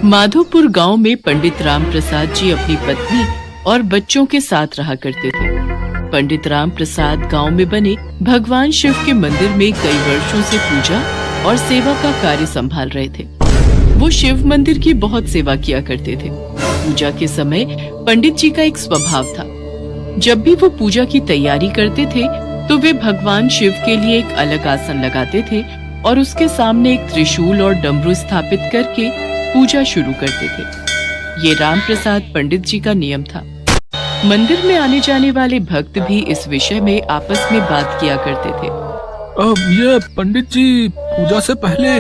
माधोपुर गांव में पंडित राम प्रसाद जी अपनी पत्नी और बच्चों के साथ रहा करते थे। पंडित राम प्रसाद गांव में बने भगवान शिव के मंदिर में कई वर्षों से पूजा और सेवा का कार्य संभाल रहे थे। वो शिव मंदिर की बहुत सेवा किया करते थे। पूजा के समय पंडित जी का एक स्वभाव था, जब भी वो पूजा की तैयारी करते थे तो वे भगवान शिव के लिए एक अलग आसन लगाते थे और उसके सामने एक त्रिशूल और डमरू स्थापित करके पूजा शुरू करते थे। ये राम प्रसाद पंडित जी का नियम था। मंदिर में आने जाने वाले भक्त भी इस विषय में आपस में बात किया करते थे। अब ये पंडित जी पूजा से पहले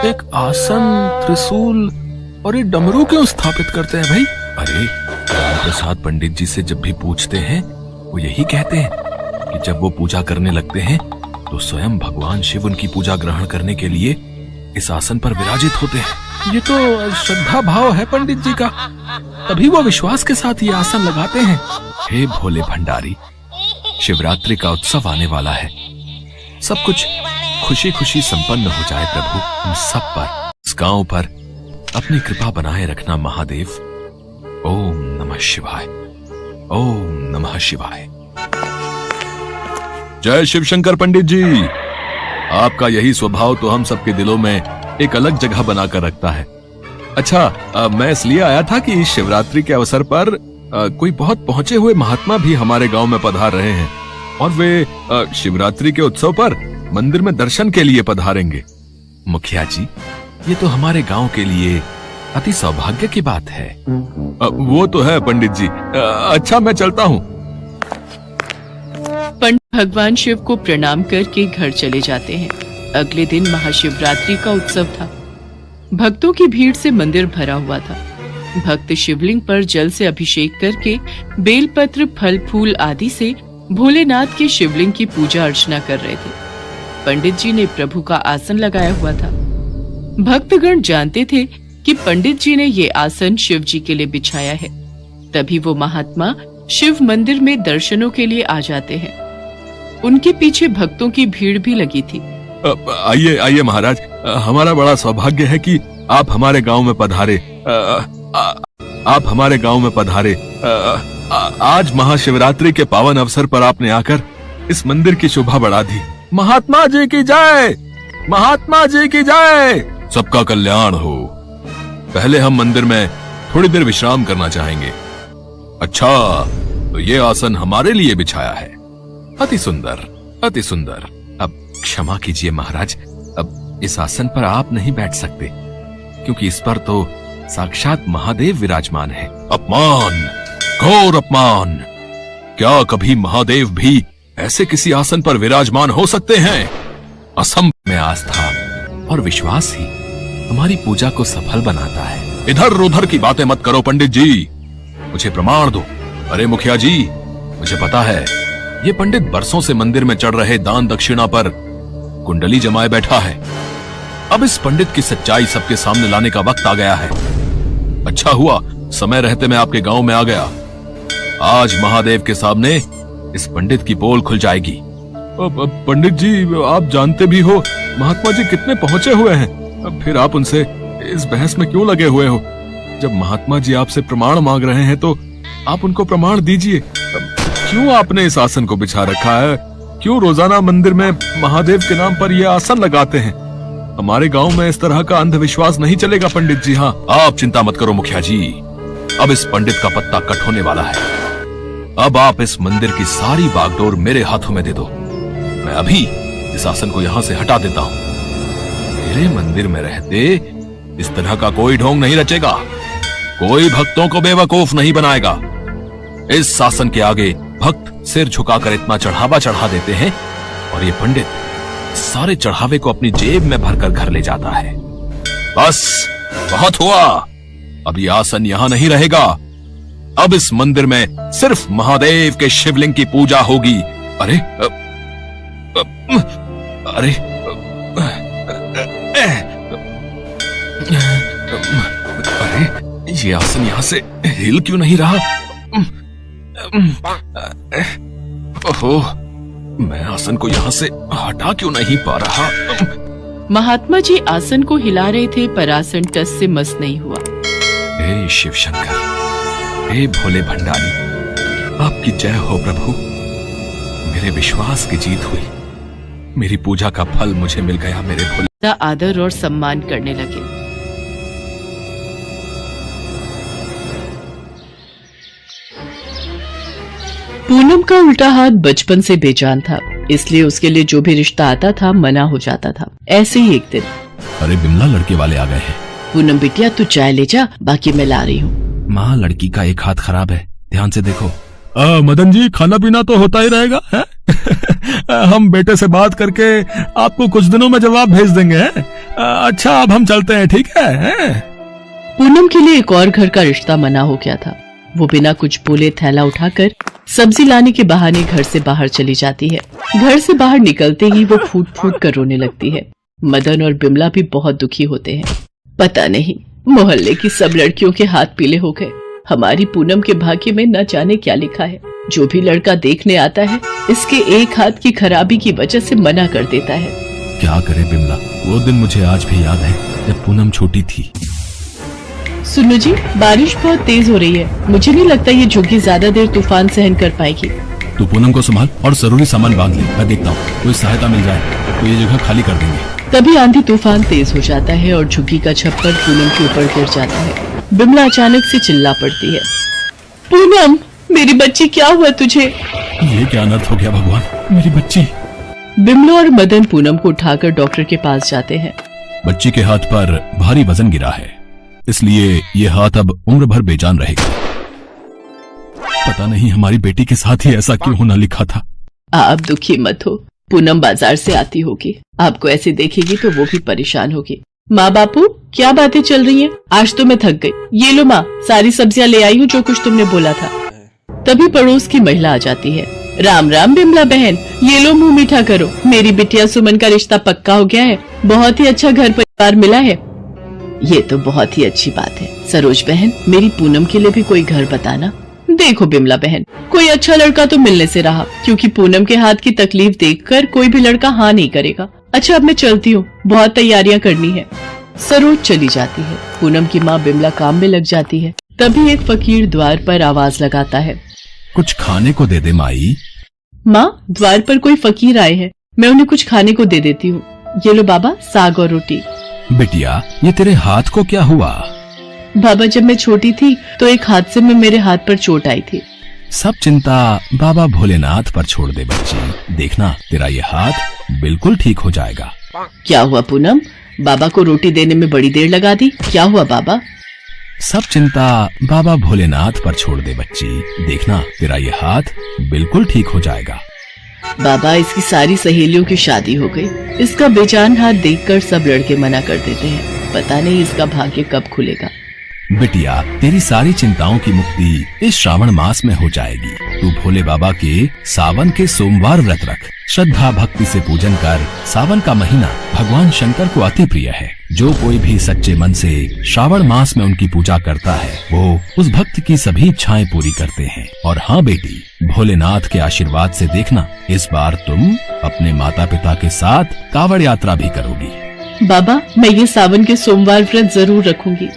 एक आसन, त्रिशूल और एक डमरू क्यों स्थापित करते हैं भाई? अरे राम प्रसाद पंडित जी से जब भी पूछते हैं वो यही कहते हैं कि जब वो पूजा करने लगते हैं तो स्वयं भगवान शिव उनकी पूजा ग्रहण करने के लिए इस आसन पर विराजित होते हैं। ये तो श्रद्धा भाव है पंडित जी का, तभी वो विश्वास के साथ ये आसन लगाते हैं। हे भोले भंडारी, शिवरात्रि का उत्सव आने वाला है। सब कुछ खुशी खुशी संपन्न हो जाए प्रभु। हम सब पर, इस गांव पर अपनी कृपा बनाए रखना महादेव। ओम नमः शिवाय, ओम नमः शिवाय। जय शिव शंकर पंडित जी। आपका यही स्वभाव तो हम सबके दिलों में एक अलग जगह बनाकर रखता है। अच्छा, मैं इसलिए आया था कि शिवरात्रि के अवसर पर कोई बहुत पहुंचे हुए महात्मा भी हमारे गांव में पधार रहे हैं और वे शिवरात्रि के उत्सव पर मंदिर में दर्शन के लिए पधारेंगे। मुखिया जी, ये तो हमारे गांव के लिए अति सौभाग्य की बात है। वो तो है पंडित जी। अच्छा, मैं चलता हूँ। पंडित भगवान शिव को प्रणाम करके घर चले जाते हैं। अगले दिन महाशिवरात्रि का उत्सव था। भक्तों की भीड़ से मंदिर भरा हुआ था। भक्त शिवलिंग पर जल से अभिषेक करके बेलपत्र, फल फूल आदि से भोलेनाथ के शिवलिंग की पूजा अर्चना कर रहे थे। पंडित जी ने प्रभु का आसन लगाया हुआ था। भक्तगण जानते थे कि पंडित जी ने ये आसन शिव जी के लिए बिछाया है। तभी वो महात्मा शिव मंदिर में दर्शनों के लिए आ जाते हैं। उनके पीछे भक्तों की भीड़ भी लगी थी। आइए आइए महाराज, हमारा बड़ा सौभाग्य है कि आप हमारे गांव में पधारे। आप हमारे गांव में पधारे। आज महाशिवरात्रि के पावन अवसर पर आपने आकर इस मंदिर की शोभा बढ़ा दी। महात्मा जी की जय, महात्मा जी की जय। सबका कल्याण हो। पहले हम मंदिर में थोड़ी देर विश्राम करना चाहेंगे। अच्छा, तो ये आसन हमारे लिए बिछाया है। अति सुंदर, अति सुंदर। अब क्षमा कीजिए महाराज, अब इस आसन पर आप नहीं बैठ सकते क्योंकि इस पर तो साक्षात महादेव विराजमान है। अपमान, घोर अपमान। क्या कभी महादेव भी ऐसे किसी आसन पर विराजमान हो सकते हैं? असंभव। में आस्था और विश्वास ही हमारी पूजा को सफल बनाता है। इधर उधर की बातें मत करो पंडित जी, मुझे प्रमाण दो। अरे मुखिया जी, मुझे पता है ये पंडित बरसों से मंदिर में चढ़ रहे दान दक्षिणा पर कुंडली जमाए बैठा है। अब इस पंडित की सच्चाई सबके सामने लाने का वक्त आ गया है। अच्छा हुआ समय रहते मैं आपके गांव में आ गया। आज महादेव के सामने इस पंडित की पोल खुल जाएगी। पंडित जी, आप जानते भी हो महात्मा जी कितने पहुंचे हुए हैं, फिर आप उनसे इस बहस में क्यों लगे हुए हो? जब महात्मा जी आपसे प्रमाण मांग रहे हैं तो आप उनको प्रमाण दीजिए। क्यों आपने इस आसन को बिछा रखा है? क्यों रोजाना मंदिर में महादेव के नाम पर यह आसन लगाते हैं? हमारे गांव में इस तरह का अंधविश्वास नहीं चलेगा पंडित जी। हाँ, आप चिंता मत करो मुखिया जी, अब इस पंडित का पत्ता कट होने वाला है। अब आप इस मंदिर की सारी बागडोर मेरे हाथों में दे दो। मैं अभी इस आसन को यहाँ से हटा देता हूँ। मेरे मंदिर में रहते इस तरह का कोई ढोंग नहीं रचेगा, कोई भक्तों को बेवकूफ नहीं बनाएगा। इस शासन के आगे भक्त सिर झुकाकर इतना चढ़ावा चढ़ा देते हैं और ये पंडित सारे चढ़ावे को अपनी जेब में भरकर घर ले जाता है। बस बहुत हुआ, अब ये आसन यहां नहीं रहेगा। अब इस मंदिर में सिर्फ महादेव के शिवलिंग की पूजा होगी। अरे अरे अरे, ये आसन यहां से हिल क्यों नहीं रहा? ओहो, मैं आसन को यहाँ से हटा क्यों नहीं पा रहा? महात्मा जी आसन को हिला रहे थे पर आसन टस से मस नहीं हुआ। हे शिव शंकर, हे भोले भंडारी, आपकी जय हो प्रभु। मेरे विश्वास की जीत हुई, मेरी पूजा का फल मुझे मिल गया मेरे भोले। आदर और सम्मान करने लगे। पूनम का उल्टा हाथ बचपन से बेजान था, इसलिए उसके लिए जो भी रिश्ता आता था मना हो जाता था। ऐसे ही एक दिन, अरे बिमला, लड़के वाले आ गए हैं। पूनम बिटिया तू चाय ले जा, बाकी मैं ला रही हूँ। माँ, लड़की का एक हाथ खराब है, ध्यान से देखो। मदन जी, खाना पीना तो होता ही रहेगा है? हम बेटे से बात करके आपको कुछ दिनों में जवाब भेज देंगे। अच्छा, अब हम चलते हैं, ठीक है? पूनम के लिए एक और घर का रिश्ता मना हो गया था। वो बिना कुछ बोले थैला उठाकर सब्जी लाने के बहाने घर से बाहर चली जाती है। घर से बाहर निकलते ही वो फूट फूट कर रोने लगती है। मदन और बिमला भी बहुत दुखी होते हैं। पता नहीं मोहल्ले की सब लड़कियों के हाथ पीले हो गए। हमारी पूनम के भाग्य में न जाने क्या लिखा है। जो भी लड़का देखने आता है इसके एक हाथ की खराबी की वजह से मना कर देता है। क्या करे बिमला, वो दिन मुझे आज भी याद है जब पूनम छोटी थी। सुनो जी, बारिश बहुत तेज हो रही है। मुझे नहीं लगता ये झुग्गी ज्यादा देर तूफान सहन कर पाएगी। तू पूनम को संभाल और जरूरी सामान बांध ले। मैं देखता हूँ, कोई सहायता मिल जाए तो ये जगह खाली कर देंगे। तभी आंधी तूफान तेज हो जाता है और झुग्गी का छप्पर पूनम के ऊपर गिर जाता है। बिमला अचानक से चिल्ला पड़ती है, पूनम मेरी बच्ची, क्या हुआ तुझे? ये क्या अनर्थ हो गया भगवान, मेरी बच्ची। बिमला और मदन पूनम को उठाकर डॉक्टर के पास जाते हैं। बच्ची के हाथ पर भारी वजन गिरा है, इसलिए ये हाथ अब उम्र भर बेजान रहेगा। पता नहीं हमारी बेटी के साथ ही ऐसा क्यों होना लिखा था। आप दुखी मत हो, पूनम बाजार से आती होगी, आपको ऐसे देखेगी तो वो भी परेशान होगी। माँ बापू, क्या बातें चल रही हैं? आज तो मैं थक गई। ये लो माँ, सारी सब्जियां ले आई हूँ जो कुछ तुमने बोला था। तभी पड़ोस की महिला आ जाती है। राम राम बिमला बहन, ये लो मुंह मीठा करो। मेरी बिटिया सुमन का रिश्ता पक्का हो गया है। बहुत ही अच्छा घर परिवार मिला है। ये तो बहुत ही अच्छी बात है। सरोज बहन, मेरी पूनम के लिए भी कोई घर बताना। देखो बिमला बहन, कोई अच्छा लड़का तो मिलने से रहा, क्योंकि पूनम के हाथ की तकलीफ देखकर कोई भी लड़का हाँ नहीं करेगा। अच्छा, अब मैं चलती हूँ, बहुत तैयारियां करनी है। सरोज चली जाती है। पूनम की माँ बिमला काम में लग जाती है। तभी एक फकीर द्वार पर आवाज लगाता है, कुछ खाने को दे दे माई। माँ, द्वार पर कोई फकीर आए हैं, मैं उन्हें कुछ खाने को दे देती हूँ। ये लो बाबा, साग और रोटी। बिटिया, ये तेरे हाथ को क्या हुआ? बाबा, जब मैं छोटी थी तो एक हादसे में मेरे हाथ पर चोट आई थी। सब चिंता बाबा भोलेनाथ पर छोड़ दे बच्ची, देखना तेरा ये हाथ बिल्कुल ठीक हो जाएगा। क्या हुआ पूनम? बाबा को रोटी देने में बड़ी देर लगा दी, क्या हुआ बाबा? सब चिंता बाबा भोलेनाथ पर छोड़ दे बच्ची, देखना तेरा ये हाथ बिल्कुल ठीक हो जाएगा। बाबा, इसकी सारी सहेलियों की शादी हो गई। इसका बेजान हाथ देखकर सब लड़के मना कर देते हैं। पता नहीं इसका भाग्य कब खुलेगा। बिटिया, तेरी सारी चिंताओं की मुक्ति इस श्रावण मास में हो जाएगी। तू भोले बाबा के सावन के सोमवार व्रत रख, श्रद्धा भक्ति से पूजन कर। सावन का महीना भगवान शंकर को अति प्रिय है। जो कोई भी सच्चे मन से श्रावण मास में उनकी पूजा करता है, वो उस भक्त की सभी इच्छाएं पूरी करते हैं। और हाँ बेटी, भोलेनाथ के आशीर्वाद से देखना, इस बार तुम अपने माता पिता के साथ कांवड़ यात्रा भी करोगी। बाबा, मैं ये सावन के सोमवार व्रत जरूर रखूंगी।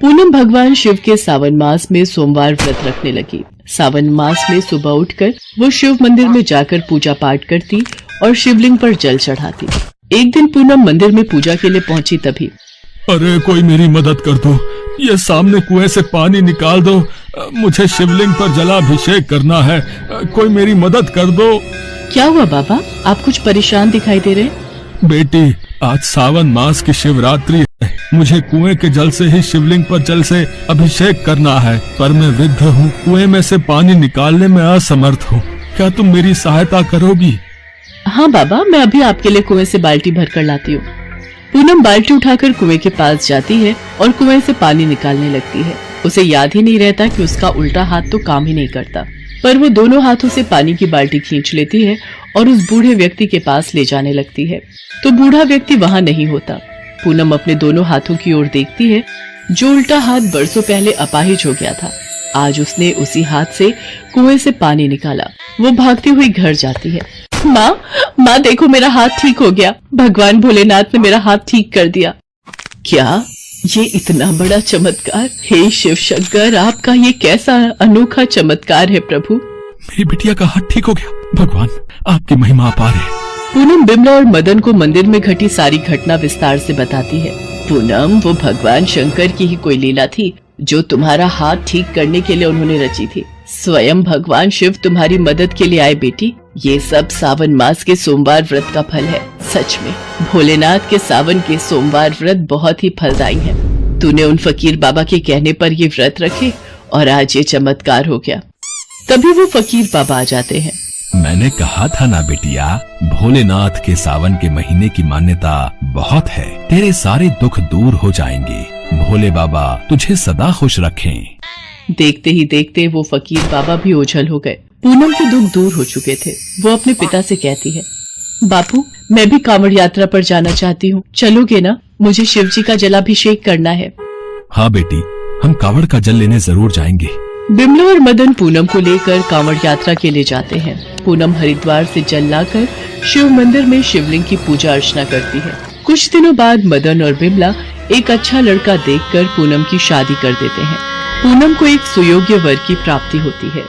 पूनम भगवान शिव के सावन मास में सोमवार व्रत रखने लगी। सावन मास में सुबह उठकर वो शिव मंदिर में जाकर पूजा पाठ करती और शिवलिंग पर जल चढ़ाती। एक दिन पूनम मंदिर में पूजा के लिए पहुंची। तभी, अरे कोई मेरी मदद कर दो, ये सामने कुएं से पानी निकाल दो, मुझे शिवलिंग पर जलाभिषेक करना है, कोई मेरी मदद कर दो। क्या हुआ बाबा, आप कुछ परेशान दिखाई दे रहे? बेटी, आज सावन मास की शिवरात्रि है, मुझे कुएं के जल से ही शिवलिंग पर जल से अभिषेक करना है, पर मैं वृद्ध हूँ, कुएं में से पानी निकालने में असमर्थ हूँ। क्या तुम मेरी सहायता करोगी? हाँ बाबा, मैं अभी आपके लिए कुएं से बाल्टी भर कर लाती हूँ। पूनम बाल्टी उठाकर कुएं के पास जाती है और कुएं से पानी निकालने लगती है। उसे याद ही नहीं रहता कि उसका उल्टा हाथ तो काम ही नहीं करता, पर वो दोनों हाथों से पानी की बाल्टी खींच लेती है और उस बूढ़े व्यक्ति के पास ले जाने लगती है। तो बूढ़ा व्यक्ति वहाँ नहीं होता। पूनम अपने दोनों हाथों की ओर देखती है। जो उल्टा हाथ बरसों पहले अपाहिज हो गया था, आज उसने उसी हाथ से कुएं से पानी निकाला। वो भागती हुई घर जाती है। माँ देखो, मेरा हाथ ठीक हो गया। भगवान भोलेनाथ ने मेरा हाथ ठीक कर दिया। क्या? ये इतना बड़ा चमत्कार, हे शिव शंकर, आपका ये कैसा अनोखा चमत्कार है प्रभु। मेरी बिटिया का हाथ ठीक हो गया। भगवान, आपकी महिमा अपार है। पूनम बिमला और मदन को मंदिर में घटी सारी घटना विस्तार से बताती है। पूनम, वो भगवान शंकर की ही कोई लीला थी जो तुम्हारा हाथ ठीक करने के लिए उन्होंने रची थी। स्वयं भगवान शिव तुम्हारी मदद के लिए आए बेटी। ये सब सावन मास के सोमवार व्रत का फल है। सच में भोलेनाथ के सावन के सोमवार व्रत बहुत ही फलदायी है। तूने उन फकीर बाबा के कहने पर ये व्रत रखे और आज ये चमत्कार हो गया। तभी वो फकीर बाबा आ जाते हैं। मैंने कहा था ना बिटिया, भोलेनाथ के सावन के महीने की मान्यता बहुत है। तेरे सारे दुख दूर हो जाएंगे। भोले बाबा तुझे सदा खुश रखें। देखते ही देखते वो फकीर बाबा भी ओझल हो गए। पूनम के दुख दूर हो चुके थे। वो अपने पिता से कहती है, बापू, मैं भी कांवड़ यात्रा पर जाना चाहती हूँ, चलोगे ना? मुझे शिव जी का जलाभिषेक करना है। हाँ बेटी, हम कांवड़ का जल लेने जरूर जाएंगे। बिमला और मदन पूनम को लेकर कांवड़ यात्रा के लिए जाते हैं। पूनम हरिद्वार से जल लाकर शिव मंदिर में शिवलिंग की पूजा अर्चना करती है। कुछ दिनों बाद मदन और बिमला एक अच्छा लड़का देखकर पूनम की शादी कर देते हैं। पूनम को एक सुयोग्य वर की प्राप्ति होती है।